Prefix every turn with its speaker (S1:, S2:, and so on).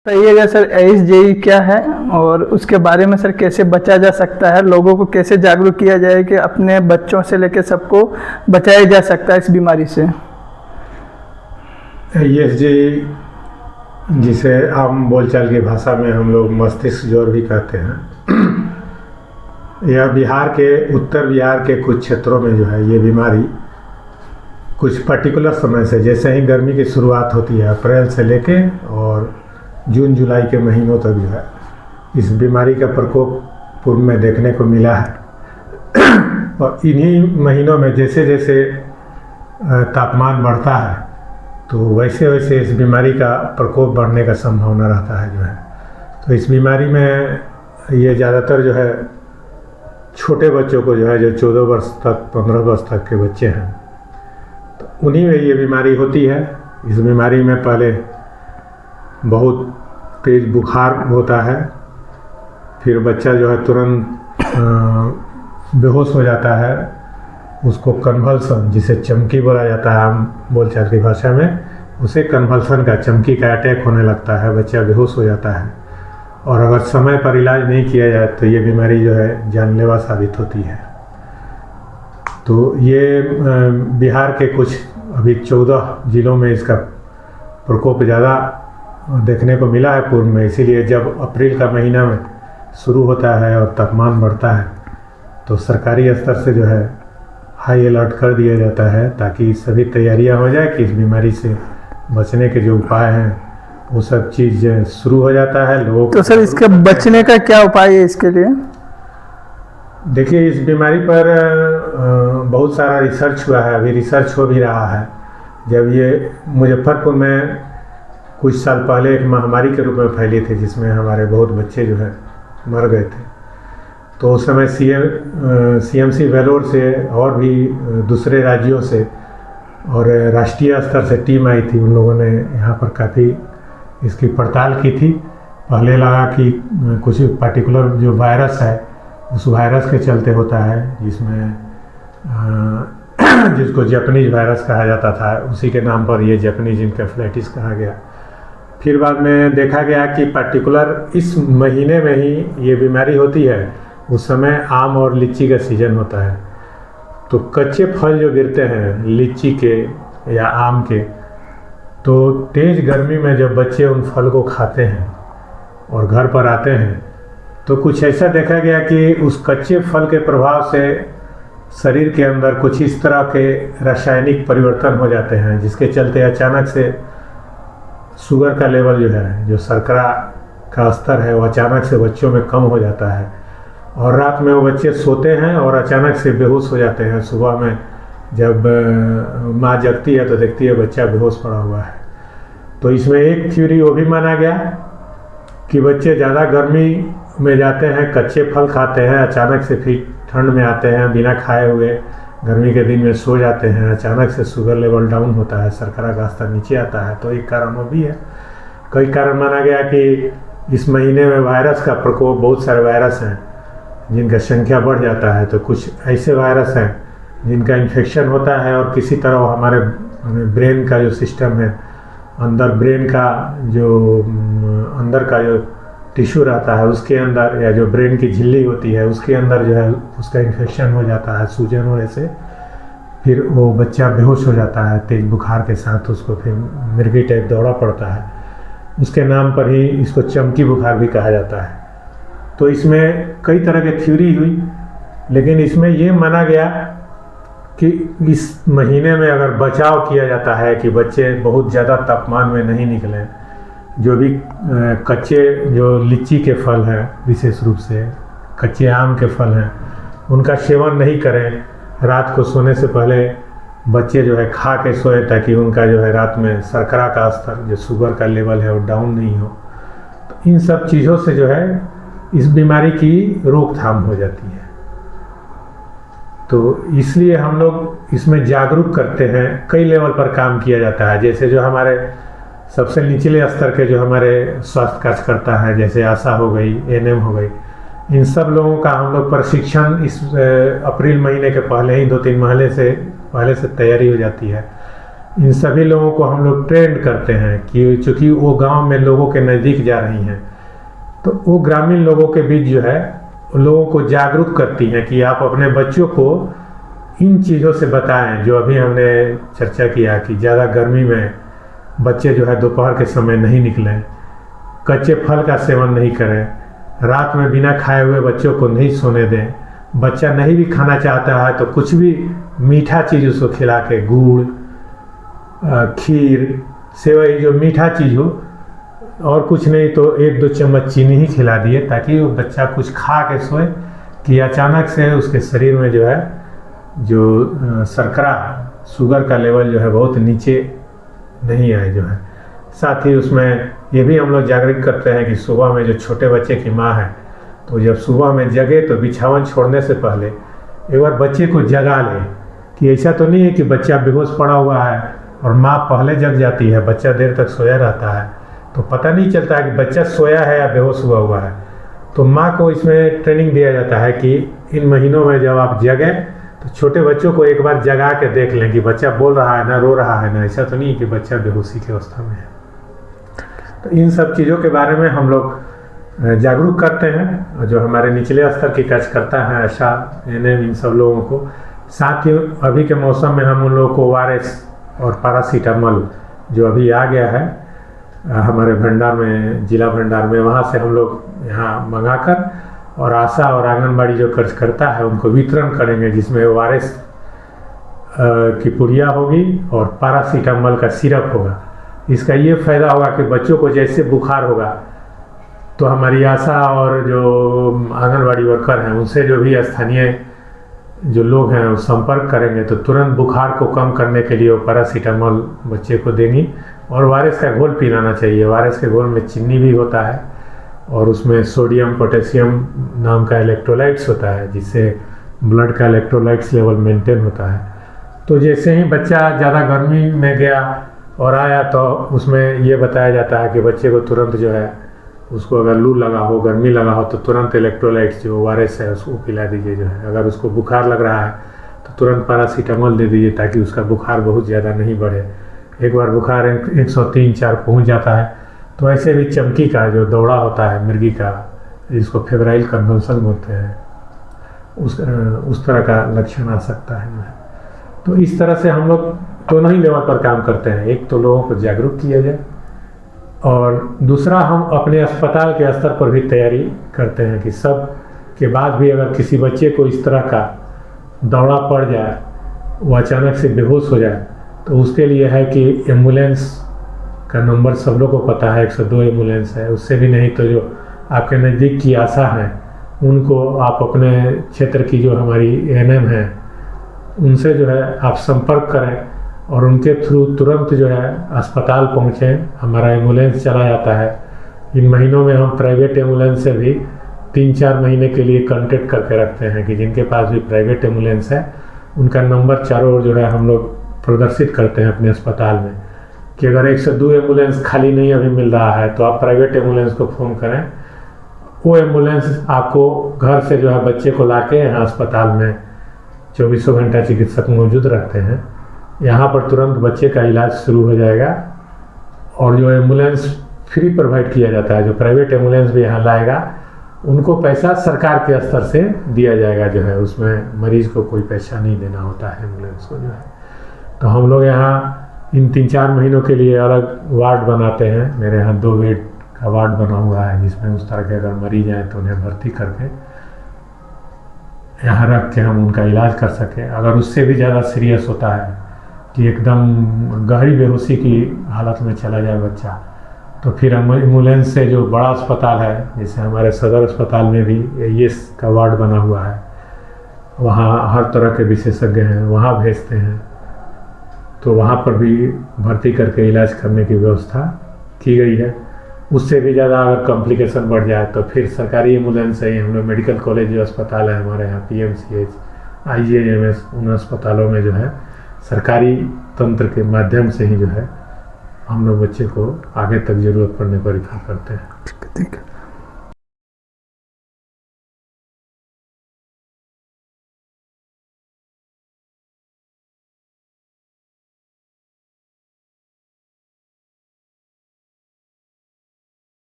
S1: बताइएगा sir, एईस JEE क्या है और उसके बारे में सर कैसे बचा जा सकता है, लोगों को कैसे जागरूक किया जाए कि अपने बच्चों से लेकर सबको बचाया जा सकता है इस बीमारी से।
S2: ESG, जिसे आम बोलचाल की भाषा में हम लोग मस्तिष्क ज्वर भी कहते हैं, यह बिहार के उत्तर बिहार के कुछ क्षेत्रों में जो है ये बीमारी कुछ पर्टिकुलर समय से, जैसे ही गर्मी की शुरुआत होती है अप्रैल से लेके और जून जुलाई के महीनों तक जो है इस बीमारी का प्रकोप पूर्व में देखने को मिला है। और इन्हीं महीनों में जैसे जैसे तापमान बढ़ता है तो वैसे वैसे इस बीमारी का प्रकोप बढ़ने का संभावना रहता है जो है। तो इस बीमारी में ये ज़्यादातर जो है छोटे बच्चों को जो है, जो 14 वर्ष तक 15 वर्ष तक के बच्चे हैं, तो उन्हीं में ये बीमारी होती है। इस बीमारी में पहले बहुत तेज़ बुखार होता है, फिर बच्चा जो है तुरंत बेहोश हो जाता है। उसको कन्वल्सन, जिसे चमकी बोला जाता है आम बोलचाल की भाषा में, उसे कन्वल्सन का, चमकी का अटैक होने लगता है, बच्चा बेहोश हो जाता है। और अगर समय पर इलाज नहीं किया जाए तो ये बीमारी जो है जानलेवा साबित होती है। तो ये बिहार के कुछ अभी 14 जिलों में इसका प्रकोप ज़्यादा देखने को मिला है पूर्व में। इसीलिए जब अप्रैल का महीना में शुरू होता है और तापमान बढ़ता है तो सरकारी स्तर से जो है हाई अलर्ट कर दिया जाता है, ताकि सभी तैयारियां हो जाए कि इस बीमारी से बचने के जो उपाय हैं वो सब चीज़ शुरू हो जाता है लोगों को।
S1: तो सर इसके बचने का क्या उपाय है इसके लिए?
S2: देखिए, इस बीमारी पर बहुत सारा रिसर्च हुआ है, अभी रिसर्च हो भी रहा है। जब ये मुजफ्फरपुर में कुछ साल पहले एक महामारी के रूप में फैली थी जिसमें हमारे बहुत बच्चे जो है मर गए थे, तो उस समय CMC वेलोर से और भी दूसरे राज्यों से और राष्ट्रीय स्तर से टीम आई थी। उन लोगों ने यहाँ पर काफ़ी इसकी पड़ताल की थी। पहले लगा कि कुछ पर्टिकुलर जो वायरस है उस वायरस के चलते होता है, जिसमें जिसको जापानीज वायरस कहा जाता था, उसी के नाम पर ये जापानीज इंसेफेलाइटिस कहा गया। फिर बाद में देखा गया कि पर्टिकुलर इस महीने में ही ये बीमारी होती है। उस समय आम और लीची का सीज़न होता है, तो कच्चे फल जो गिरते हैं लीची के या आम के, तो तेज़ गर्मी में जब बच्चे उन फल को खाते हैं और घर पर आते हैं तो कुछ ऐसा देखा गया कि उस कच्चे फल के प्रभाव से शरीर के अंदर कुछ इस तरह के रासायनिक परिवर्तन हो जाते हैं, जिसके चलते अचानक से शुगर का लेवल जो है, जो शर्करा का स्तर है, वो अचानक से बच्चों में कम हो जाता है और रात में वो बच्चे सोते हैं और अचानक से बेहोश हो जाते हैं। सुबह में जब माँ जगती है तो देखती है बच्चा बेहोश पड़ा हुआ है। तो इसमें एक थ्योरी वो भी माना गया कि बच्चे ज़्यादा गर्मी में जाते हैं, कच्चे फल खाते हैं, अचानक से फिर ठंड में आते हैं, बिना खाए हुए गर्मी के दिन में सो जाते हैं, अचानक से शुगर लेवल डाउन होता है, शर्करा का स्तर नीचे आता है। तो एक कारण वो भी है। कई कारण माना गया कि इस महीने में वायरस का प्रकोप, बहुत सारे वायरस हैं जिनका संख्या बढ़ जाता है, तो कुछ ऐसे वायरस हैं जिनका इन्फेक्शन होता है और किसी तरह हमारे ब्रेन का जो सिस्टम है, अंदर ब्रेन का जो अंदर का जो टिश्यू रहता है उसके अंदर, या जो ब्रेन की झिल्ली होती है उसके अंदर जो है उसका इन्फेक्शन हो जाता है सूजन होने से। फिर वो बच्चा बेहोश हो जाता है तेज बुखार के साथ, उसको फिर मिर्गी टाइप दौड़ा पड़ता है। उसके नाम पर ही इसको चमकी बुखार भी कहा जाता है। तो इसमें कई तरह की थ्योरी हुई, लेकिन इसमें ये माना गया कि इस महीने में अगर बचाव किया जाता है कि बच्चे बहुत ज़्यादा तापमान में नहीं निकलें, जो भी कच्चे जो लीची के फल हैं, विशेष रूप से कच्चे आम के फल हैं, उनका सेवन नहीं करें। रात को सोने से पहले बच्चे जो है खा के सोए, ताकि उनका जो है रात में शर्करा का स्तर, जो शुगर का लेवल है, वो डाउन नहीं हो। तो इन सब चीज़ों से जो है इस बीमारी की रोकथाम हो जाती है। तो इसलिए हम लोग इसमें जागरूक करते हैं, कई लेवल पर काम किया जाता है। जैसे जो हमारे सबसे निचले स्तर के जो हमारे स्वास्थ्य कार्यकर्ता है, जैसे आशा हो गई, ANM हो गई, इन सब लोगों का हम लोग प्रशिक्षण इस अप्रैल महीने के पहले ही 2-3 महीने से पहले से तैयारी हो जाती है। इन सभी लोगों को हम लोग ट्रेंड करते हैं कि चूँकि वो गांव में लोगों के नज़दीक जा रही हैं, तो वो ग्रामीण लोगों के बीच जो है उन लोगों को जागरूक करती हैं कि आप अपने बच्चों को इन चीज़ों से बताएं जो अभी हमने चर्चा किया कि ज़्यादा गर्मी में बच्चे जो है दोपहर के समय नहीं निकलें, कच्चे फल का सेवन नहीं करें, रात में बिना खाए हुए बच्चों को नहीं सोने दें। बच्चा नहीं भी खाना चाहता है तो कुछ भी मीठा चीज़ उसको खिला के, गुड़, खीर, सेवई, जो मीठा चीज़ हो, और कुछ नहीं तो 1-2 चम्मच चीनी ही खिला दिए, ताकि वो बच्चा कुछ खा के सोए कि अचानक से उसके शरीर में जो है जो शर्करा, शुगर का लेवल जो है बहुत नीचे नहीं आए जो है। साथ ही उसमें ये भी हम लोग जागरूक करते हैं कि सुबह में जो छोटे बच्चे की माँ है, तो जब सुबह में जगे तो बिछावन छोड़ने से पहले एक बार बच्चे को जगा ले, कि ऐसा तो नहीं है कि बच्चा बेहोश पड़ा हुआ है और माँ पहले जग जाती है, बच्चा देर तक सोया रहता है तो पता नहीं चलता है कि बच्चा सोया है या बेहोश हुआ है। तो माँ को इसमें ट्रेनिंग दिया जाता है कि इन महीनों में जब आप जगें तो छोटे बच्चों को एक बार जगा के देख लें कि बच्चा बोल रहा है ना, रो रहा है ना, ऐसा तो नहीं कि बच्चा बेहोशी की अवस्था में है। तो इन सब चीज़ों के बारे में हम लोग जागरूक करते हैं, जो हमारे निचले स्तर की कार्यकर्ता हैं, आशा, एएनएम, इन सब लोगों को। साथ ही अभी के मौसम में हम उन लोगों को ORS और पैरासीटामोल जो अभी आ गया है हमारे भंडार में, जिला भंडार में, वहाँ से हम लोग यहाँ मंगाकर और आशा और आंगनबाड़ी जो कार्यकर्ता है उनको वितरण करेंगे, जिसमें ORS की पुड़िया होगी और पैरासीटामोल का सिरप होगा। इसका ये फ़ायदा होगा कि बच्चों को जैसे बुखार होगा तो हमारी आशा और जो आंगनबाड़ी वर्कर हैं उनसे जो भी स्थानीय जो लोग हैं वो संपर्क करेंगे तो तुरंत बुखार को कम करने के लिए वो पैरासीटामोल बच्चे को देंगी। और ORS का घोल पिलाना चाहिए। ORS के घोल में चीनी भी होता है और उसमें सोडियम, पोटेशियम नाम का इलेक्ट्रोलाइट्स होता है, जिससे ब्लड का इलेक्ट्रोलाइट्स लेवल मेंटेन होता है। तो जैसे ही बच्चा ज़्यादा गर्मी में गया और आया तो उसमें ये बताया जाता है कि बच्चे को तुरंत जो है, उसको अगर लू लगा हो, गर्मी लगा हो, तो तुरंत इलेक्ट्रोलाइट्स जो ORS है उसको पिला दीजिए जो है। अगर उसको बुखार लग रहा है तो तुरंत पैरासीटामोल दे दीजिए ताकि उसका बुखार बहुत ज़्यादा नहीं बढ़े। एक बार बुखार 103-104 पहुँच जाता है तो ऐसे भी चमकी का जो दौड़ा होता है मिर्गी का, जिसको फेब्राइल कन्वल्सन बोलते हैं, उस तरह का लक्षण आ सकता है। तो इस तरह से हम लोग दोनों ही लेवल पर काम करते हैं। एक तो लोगों को जागरूक किया जाए और दूसरा हम अपने अस्पताल के स्तर पर भी तैयारी करते हैं कि सब के बाद भी अगर किसी बच्चे को इस तरह का दौरा पड़ जाए, वो अचानक से बेहोश हो जाए, तो उसके लिए है कि एम्बुलेंस का नंबर सब लोग को पता है, 102 एम्बुलेंस है। उससे भी नहीं तो जो आपके नज़दीक की आशा है उनको आप अपने क्षेत्र की जो हमारी एएनएम है उनसे जो है आप संपर्क करें और उनके थ्रू तुरंत जो है अस्पताल पहुँचें। हमारा एम्बुलेंस चला जाता है। इन महीनों में हम प्राइवेट एम्बुलेंस से भी 3-4 महीने के लिए कॉन्टेक्ट करके रखते हैं कि जिनके पास भी प्राइवेट एम्बुलेंस है उनका नंबर चारों ओर जो है हम लोग प्रदर्शित करते हैं अपने अस्पताल में कि अगर 102 एम्बुलेंस खाली नहीं अभी मिल रहा है तो आप प्राइवेट एम्बुलेंस को फ़ोन करें। वो एम्बुलेंस आपको घर से जो है बच्चे को लाके यहाँ अस्पताल में 24 घंटा चिकित्सक मौजूद रहते हैं। यहाँ पर तुरंत बच्चे का इलाज शुरू हो जाएगा और जो एम्बुलेंस फ्री प्रोवाइड किया जाता है, जो प्राइवेट एम्बुलेंस भी यहाँ लाएगा उनको पैसा सरकार के स्तर से दिया जाएगा जो है, उसमें मरीज को कोई पैसा नहीं देना होता है एम्बुलेंस को जो है। तो हम लोग यहाँ इन 3-4 महीनों के लिए अलग वार्ड बनाते हैं। मेरे यहाँ 2 बेड का वार्ड बना हुआ है जिसमें उस तरह के अगर मरीज आए तो उन्हें भर्ती करके यहाँ रख के हम उनका इलाज कर सकें। अगर उससे भी ज़्यादा सीरियस होता है कि एकदम गहरी बेहोशी की हालत में चला जाए बच्चा, तो फिर हम एम्बुलेंस से जो बड़ा अस्पताल है, जैसे हमारे सदर अस्पताल में भी AES का वार्ड बना हुआ है, वहाँ हर तरह के विशेषज्ञ हैं, वहाँ भेजते हैं। तो वहाँ पर भी भर्ती करके इलाज करने की व्यवस्था की गई है। उससे भी ज़्यादा अगर कॉम्प्लिकेशन बढ़ जाए तो फिर सरकारी एम्बुलेंस है। हम लोग मेडिकल कॉलेज जो अस्पताल है हमारे यहाँ, PMCH, IGIMS, उन अस्पतालों में जो है सरकारी तंत्र के माध्यम से ही जो है हम लोग बच्चे को आगे तक ज़रूरत पड़ने पर रिफर करते हैं।
S1: ठीक है।